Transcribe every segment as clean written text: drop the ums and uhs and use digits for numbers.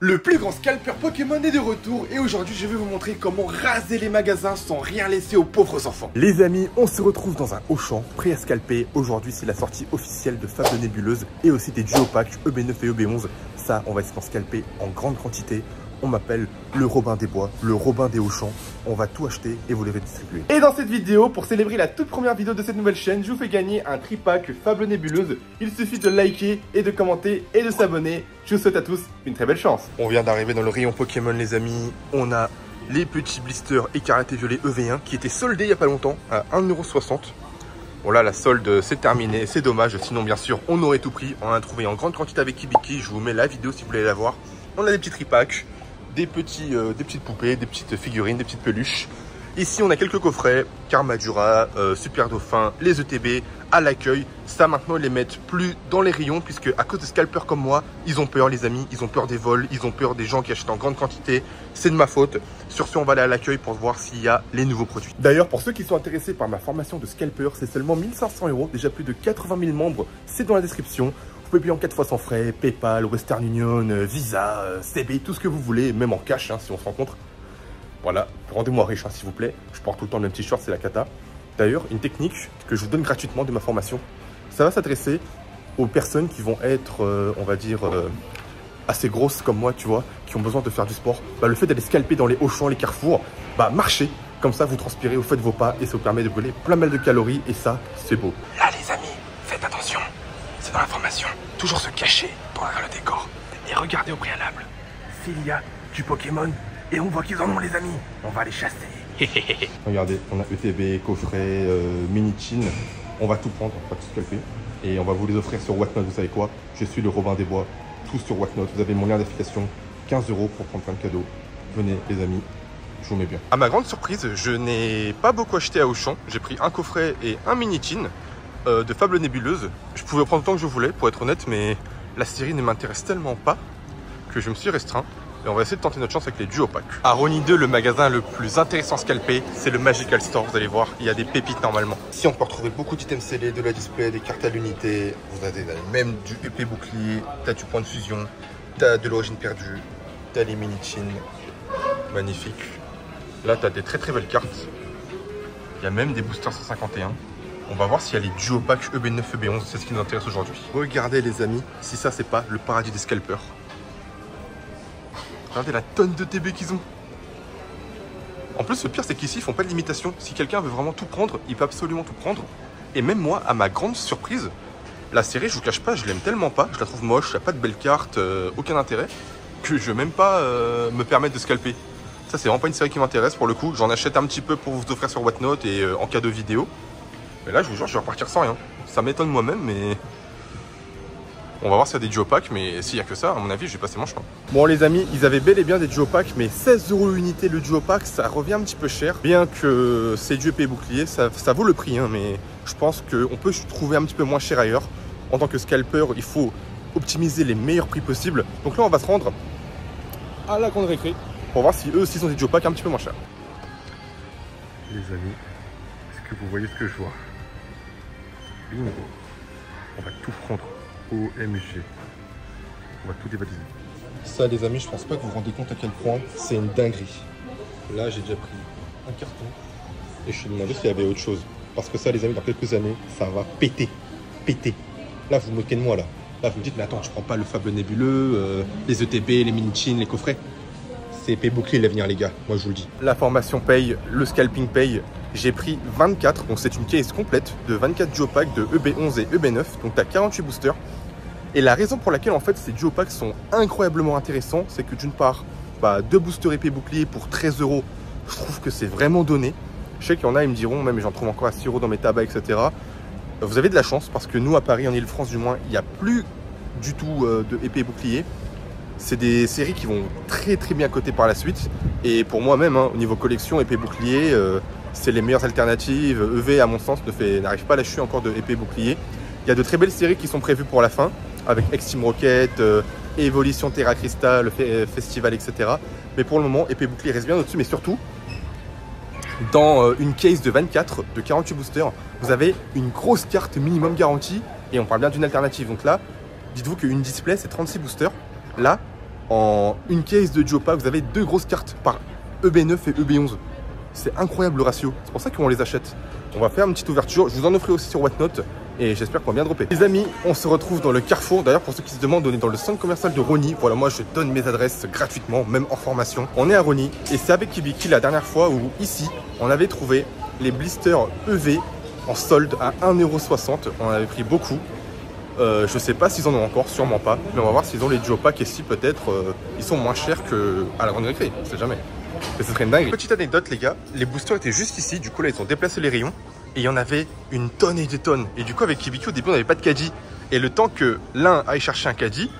Le plus grand scalper Pokémon est de retour et aujourd'hui je vais vous montrer comment raser les magasins sans rien laisser aux pauvres enfants. Les amis, on se retrouve dans un Auchan prêt à scalper. Aujourd'hui c'est la sortie officielle de Fable Nébuleuse et aussi des duo packs EB9 et EB11. Ça, on va essayer d'en scalper en grande quantité. On m'appelle le Robin des Bois, le Robin des Auchan. On va tout acheter et vous les redistribuer. Et dans cette vidéo, pour célébrer la toute première vidéo de cette nouvelle chaîne, je vous fais gagner un tripack Fable Nébuleuse. Il suffit de liker et de commenter et de s'abonner. Je vous souhaite à tous une très belle chance. On vient d'arriver dans le rayon Pokémon les amis. On a les petits blisters écarlate et violet EV1 qui étaient soldés il n'y a pas longtemps à 1,60 €. Bon là la solde c'est terminé, c'est dommage. Sinon bien sûr on aurait tout pris. On en a trouvé en grande quantité avec Kibiki. Je vous mets la vidéo si vous voulez la voir. On a des petits tripacks. Des petites poupées, des petites figurines, des petites peluches. Ici, on a quelques coffrets, Karmadura, Super Dauphin, les ETB à l'accueil. Ça, maintenant, ils les mettent plus dans les rayons puisque à cause de scalpers comme moi, ils ont peur, les amis. Ils ont peur des vols, ils ont peur des gens qui achètent en grande quantité. C'est de ma faute. Sur ce, on va aller à l'accueil pour voir s'il y a les nouveaux produits. D'ailleurs, pour ceux qui sont intéressés par ma formation de scalper, c'est seulement 1500 €. Déjà plus de 80 000 membres. C'est dans la description. Vous pouvez payer en 4 fois sans frais, Paypal, Western Union, Visa, CB, tout ce que vous voulez, même en cash hein, si on se rencontre. Voilà, rendez-moi riche hein, s'il vous plaît. Je porte tout le temps le même t-shirt, c'est la cata. D'ailleurs, une technique que je vous donne gratuitement de ma formation, ça va s'adresser aux personnes qui vont être, on va dire, assez grosses comme moi, tu vois, qui ont besoin de faire du sport. Bah, le fait d'aller scalper dans les Auchan, les carrefours, bah marchez. Comme ça, vous transpirez, vous faites vos pas et ça vous permet de brûler plein mal de calories et ça, c'est beau. Là les amis, faites attention. C'est dans l'information. Toujours se cacher pour derrière le décor. Et regardez au préalable. S'il y a du Pokémon, et on voit qu'ils en ont les amis, on va les chasser. Regardez, on a ETB, coffret, mini-chin. On va tout prendre, on va tout scalper. Et on va vous les offrir sur Whatnot, vous savez quoi? Je suis le Robin des Bois, tout sur Whatnot. Vous avez mon lien d'affiliation, 15 € pour prendre plein de cadeaux. Venez les amis, je vous mets bien. À ma grande surprise, je n'ai pas beaucoup acheté à Auchan. J'ai pris un coffret et un mini-chin. De Fable Nébuleuse. Je pouvais prendre le temps que je voulais pour être honnête, mais la série ne m'intéresse tellement pas que je me suis restreint et on va essayer de tenter notre chance avec les duo packs. À Rony 2, le magasin le plus intéressant scalpé, c'est le Magical Store, vous allez voir, il y a des pépites normalement. Ici on peut retrouver beaucoup d'items scellés, de la display, des cartes à l'unité, vous avez même du épée bouclier, t'as du point de fusion, t'as de l'origine perdue, t'as les mini-chins, magnifique. Là t'as des très belles cartes, il y a même des boosters 151. On va voir s'il y a les duo packs EB9, EB11, c'est ce qui nous intéresse aujourd'hui. Regardez les amis, si ça c'est pas le paradis des scalpers. Regardez la tonne de TB qu'ils ont. En plus le pire c'est qu'ici ils font pas de limitation. Si quelqu'un veut vraiment tout prendre, il peut absolument tout prendre. Et même moi, à ma grande surprise, la série je vous cache pas, je l'aime tellement pas, je la trouve moche, il n'y a pas de belles cartes, aucun intérêt, que je veux même pas me permettre de scalper. Ça c'est vraiment pas une série qui m'intéresse pour le coup. J'en achète un petit peu pour vous offrir sur Whatnot et en cadeau vidéo. Mais là, je vous jure, je vais repartir sans rien. Ça m'étonne moi-même, mais... On va voir s'il y a des duo packs, mais s'il n'y a que ça, à mon avis, je vais passer mon chemin. Bon, les amis, ils avaient bel et bien des duo packs, mais 16 € l'unité le duo pack, ça revient un petit peu cher. Bien que c'est du épée bouclier, ça vaut le prix, hein, mais je pense qu'on peut trouver un petit peu moins cher ailleurs. En tant que scalper, il faut optimiser les meilleurs prix possibles. Donc là, on va se rendre à la grande récré pour voir si eux aussi ont des duo packs un petit peu moins chers. Les amis, est-ce que vous voyez ce que je vois? Bingo. On va tout prendre. OMG. On va tout dévaliser. Ça les amis, je pense pas que vous vous rendez compte à quel point c'est une dinguerie. Là j'ai déjà pris un carton et je me suis demandé s'il y avait autre chose. Parce que ça les amis, dans quelques années, ça va péter. Péter. Là vous vous moquez de moi là. Là vous me dites mais attends, tu prends pas le Fable Nébuleux, les ETB, les mini-chins, les coffrets. C'est épée bouclier l'avenir les gars, moi je vous le dis. La formation paye, le scalping paye. J'ai pris 24, donc c'est une case complète de 24 duo packs de EB11 et EB9, donc tu as 48 boosters. Et la raison pour laquelle en fait ces duo packs sont incroyablement intéressants, c'est que d'une part, 2 boosters épée bouclier pour 13 €, je trouve que c'est vraiment donné. Je sais qu'il y en a, ils me diront, même j'en trouve encore à 6 € dans mes tabacs, etc. Vous avez de la chance parce que nous à Paris, en Ile-de-France du moins, il n'y a plus du tout de épée bouclier. C'est des séries qui vont très bien coter par la suite. Et pour moi-même, hein, au niveau collection, épée bouclier, c'est les meilleures alternatives. EV, à mon sens, n'arrive pas à lâcher encore de épée bouclier. Il y a de très belles séries qui sont prévues pour la fin, avec Extreme Rocket, Evolution Terra Crystal, Festival, etc. Mais pour le moment, épée bouclier reste bien au-dessus. Mais surtout, dans une case de 24, de 48 boosters, vous avez une grosse carte minimum garantie. Et on parle bien d'une alternative. Donc là, dites-vous qu'une display, c'est 36 boosters. Là, en une case de duo pack, vous avez 2 grosses cartes par EB9 et EB11. C'est incroyable le ratio, c'est pour ça qu'on les achète. On va faire une petite ouverture, je vous en offrirai aussi sur Whatnot et j'espère qu'on va bien dropper. Les amis, on se retrouve dans le Carrefour. D'ailleurs, pour ceux qui se demandent, on est dans le centre commercial de Rony. Voilà, moi je donne mes adresses gratuitement, même en formation. On est à Rony et c'est avec Kibiki la dernière fois où ici, on avait trouvé les blisters EV en solde à 1,60 €. On avait pris beaucoup. Je sais pas s'ils en ont encore, sûrement pas. Mais on va voir s'ils ont les duo packs et si peut-être ils sont moins chers qu'à la grande récré, on sait jamais. Mais ce serait une dinguerie. Petite anecdote les gars, les boosters étaient juste ici, du coup là ils ont déplacé les rayons et il y en avait une tonne et des tonnes. Et du coup avec Kibiki au début on n'avait pas de caddie. Et le temps que l'un aille chercher un caddie,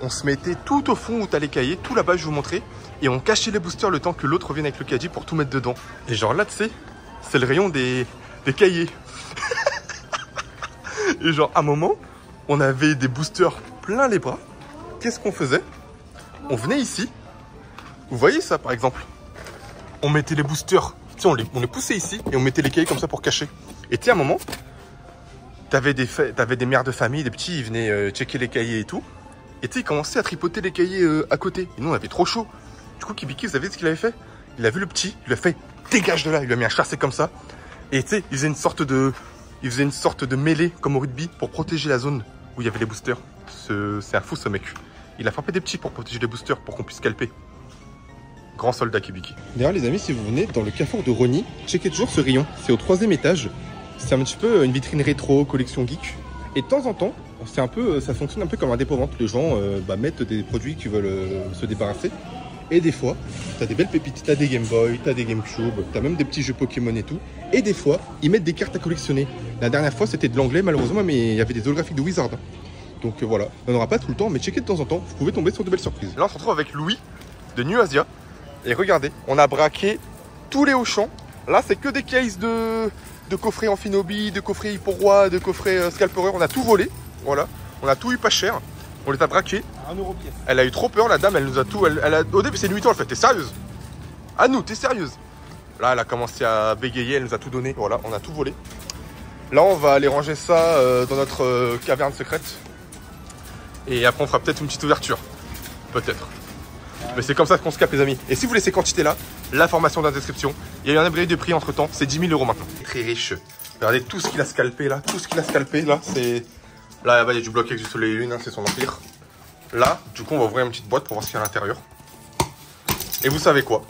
on se mettait tout au fond où t'as les cahiers, tout là-bas je vous montrais, et on cachait les boosters le temps que l'autre revienne avec le caddie pour tout mettre dedans. Et genre là tu sais, c'est le rayon des cahiers. Et genre à un moment, on avait des boosters plein les bras. Qu'est-ce qu'on faisait? On venait ici. Vous voyez ça par exemple? On mettait les boosters, tu sais, on les poussait ici et on mettait les cahiers comme ça pour cacher. Et tu sais, à un moment, t'avais des mères de famille, des petits, ils venaient checker les cahiers et tout. Et tu sais, ils commençaient à tripoter les cahiers à côté. Et nous, on avait trop chaud. Du coup, Kibiki, vous savez ce qu'il avait fait? Il a vu le petit, il lui a fait dégage de là. Il lui a mis un chassé comme ça. Et tu sais, il faisait une sorte de mêlée comme au rugby pour protéger la zone où il y avait les boosters. C'est un fou ce mec. Il a frappé des petits pour protéger les boosters pour qu'on puisse scalper. Grand soldat Kibiki. D'ailleurs les amis, si vous venez dans le Carrefour de Rony, checkez toujours ce rayon. C'est au 3e étage. C'est un petit peu une vitrine rétro, collection geek. Et de temps en temps, ça fonctionne un peu comme un dépôt-vente. Les gens mettent des produits qu'ils veulent se débarrasser. Et des fois, t'as des belles pépites. T'as des Game Boy, t'as des GameCube, t'as même des petits jeux Pokémon et tout. Et des fois, ils mettent des cartes à collectionner. La dernière fois, c'était de l'anglais malheureusement, mais il y avait des holographiques de Wizard. Donc voilà, on n'aura pas tout le temps, mais checkez de temps en temps. Vous pouvez tomber sur de belles surprises. Là, on se retrouve avec Louis de New Asia. Et regardez, on a braqué tous les Auchan. Là, c'est que des cases de coffrets Amphinobi, de coffrets Hipporoi, de coffrets Scalperer. On a tout volé. Voilà. On a tout eu pas cher. On les a braqués. À 1 € pièce. Elle a eu trop peur, la dame. Elle nous a tout. Au début, c'est nuitant. Elle fait t'es sérieuse? À nous, t'es sérieuse? Là, elle a commencé à bégayer. Elle nous a tout donné. Voilà, on a tout volé. Là, on va aller ranger ça dans notre caverne secrète. Et après, on fera peut-être une petite ouverture. Peut-être. Mais c'est comme ça qu'on se capte les amis. Et si vous voulez ces quantités là, l'information dans la description. Il y a eu un upgrade de prix entre temps, c'est 10 000 € maintenant. Très riche. Regardez tout ce qu'il a scalpé là, tout ce qu'il a scalpé là, c'est... Là, il y a du bloc avec du soleil et lune, hein, c'est son empire. Là, du coup on va ouvrir une petite boîte pour voir ce qu'il y a à l'intérieur. Et vous savez quoi?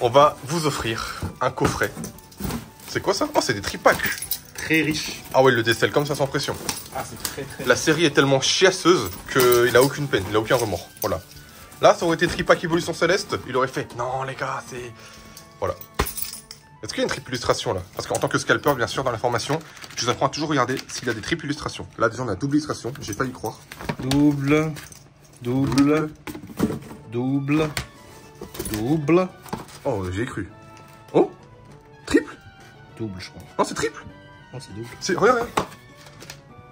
On va vous offrir un coffret. C'est quoi ça? Oh, c'est des tripacks. Très riches. Ah ouais, il le décèle comme ça sans pression. Ah, c'est très. La série est tellement chiasseuse qu'il a aucune peine, il a aucun remords. Voilà. Là, ça aurait été Tripack Évolution Céleste, il aurait fait non les gars, c'est... Voilà. Est-ce qu'il y a une triple illustration là? Parce qu'en tant que scalper, bien sûr, dans la formation, je vous apprends à toujours regarder s'il y a des triples illustrations. Là, déjà, on a double illustration, j'ai failli y croire. Double. Oh, j'ai cru. Oh, triple? Double, je crois. Non, c'est triple? Non, c'est double. C'est... Regarde.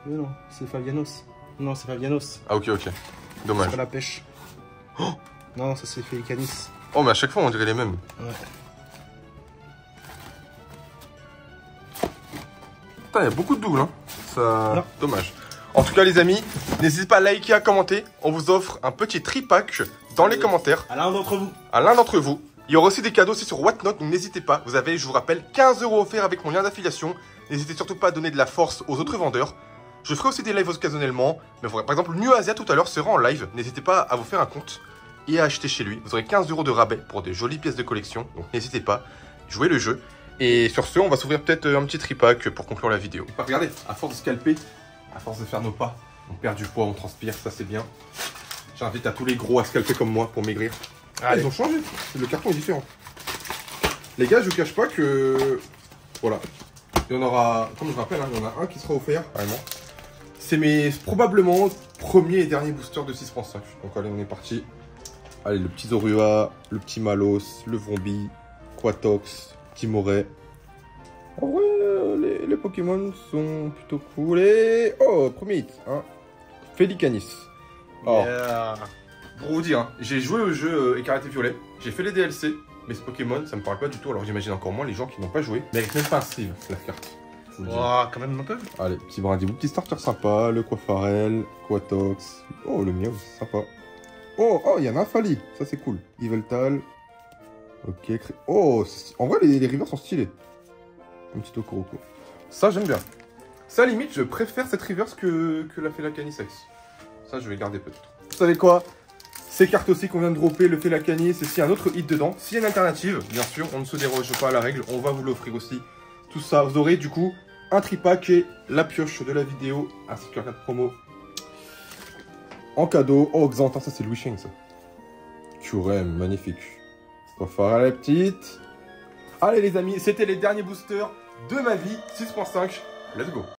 Mais non, c'est Fabianos. Non, c'est Fabianos. Ah, ok. Dommage. C'est pas la pêche. Oh non, ça c'est Felicanis. Oh, mais à chaque fois, on dirait les mêmes. Ouais. Putain, il y a beaucoup de doubles, hein. Ça... Non. Dommage. En tout cas, les amis, n'hésitez pas à liker, à commenter. On vous offre un petit tripack dans les commentaires. À l'un d'entre vous. À l'un d'entre vous. Il y aura aussi des cadeaux aussi sur Whatnot, donc n'hésitez pas. Vous avez, je vous rappelle, 15 € offerts avec mon lien d'affiliation. N'hésitez surtout pas à donner de la force aux autres vendeurs. Je ferai aussi des lives occasionnellement. Mais par exemple, New Asia tout à l'heure sera en live. N'hésitez pas à vous faire un compte et à acheter chez lui. Vous aurez 15 € de rabais pour des jolies pièces de collection. Donc n'hésitez pas, jouez le jeu. Et sur ce, on va s'ouvrir peut-être un petit tripack pour conclure la vidéo. Regardez, à force de scalper, à force de faire nos pas, on perd du poids, on transpire, ça c'est bien. J'invite à tous les gros à scalper comme moi pour maigrir. Ah, ils ont changé, le carton est différent. Les gars, je vous cache pas que... Voilà. Il y en aura, comme je vous rappelle, hein, il y en a un qui sera offert, carrément. C'est mes probablement premiers et derniers boosters de 6.5. Donc allez, on est parti. Allez, le petit Zorua, le petit Malos, le Vombi, Quatox, Timoret. En vrai, les Pokémon sont plutôt cool. Et... Oh, premier hit, hein. Felicanis. Oh. Yeah. Pour vous dire, hein, j'ai joué au jeu Écarlate et Violet. J'ai fait les DLC. Mais ce Pokémon, ça me parle pas du tout. Alors j'imagine encore moins les gens qui n'ont pas joué. Mais avec même pas un sleeve, la carte. Oh, quand même un peu. Allez, petit brindis, petit starter sympa. Le Quafarel, Quatox. Oh, le Miaou, c'est sympa. Oh, il y en a un Fali. Ça, c'est cool. Yveltal. Ok. Oh, en vrai, les rivers sont stylés. Un petit Okoroko. Ça, j'aime bien. Ça, limite, je préfère cette reverse que la Felakani-Sex. Ça, je vais garder peut-être. Vous savez quoi? Ces cartes aussi qu'on vient de dropper, le Felakani, c'est s'il y a un autre hit dedans. S'il y a une alternative, bien sûr, on ne se déroge pas à la règle. On va vous l'offrir aussi. Tout ça, vous aurez du coup un tripack et la pioche de la vidéo, ainsi que la carte promo. En cadeau. Oh, Xantin, ça c'est Louis Sheng, ça. Curem, magnifique. On va faire la petite. Allez les amis, c'était les derniers boosters de ma vie. 6.5. Let's go.